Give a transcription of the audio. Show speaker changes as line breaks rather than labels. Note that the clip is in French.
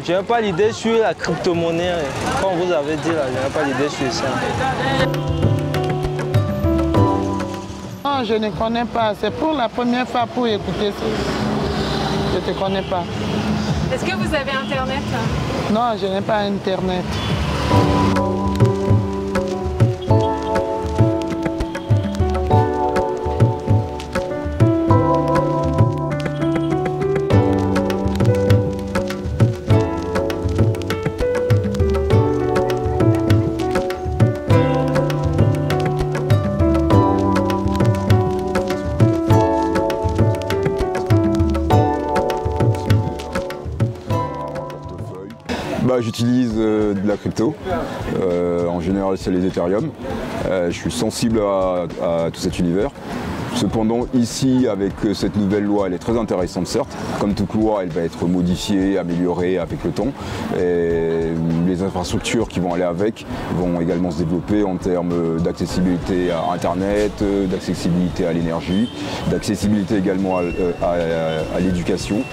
Je n'ai pas l'idée sur la crypto-monnaie. Comme vous avez dit, là, je n'ai pas l'idée sur ça.
Non, je ne connais pas. C'est pour la première fois pour écouter ça. Je ne te connais pas.
Est-ce que vous avez Internet?
Non, je n'ai pas Internet.
J'utilise de la crypto, en général c'est les Ethereum. Je suis sensible à tout cet univers. Cependant ici avec cette nouvelle loi, elle est très intéressante certes. Comme toute loi, elle va être modifiée, améliorée avec le temps. Et les infrastructures qui vont aller avec vont également se développer en termes d'accessibilité à Internet, d'accessibilité à l'énergie, d'accessibilité également à l'éducation.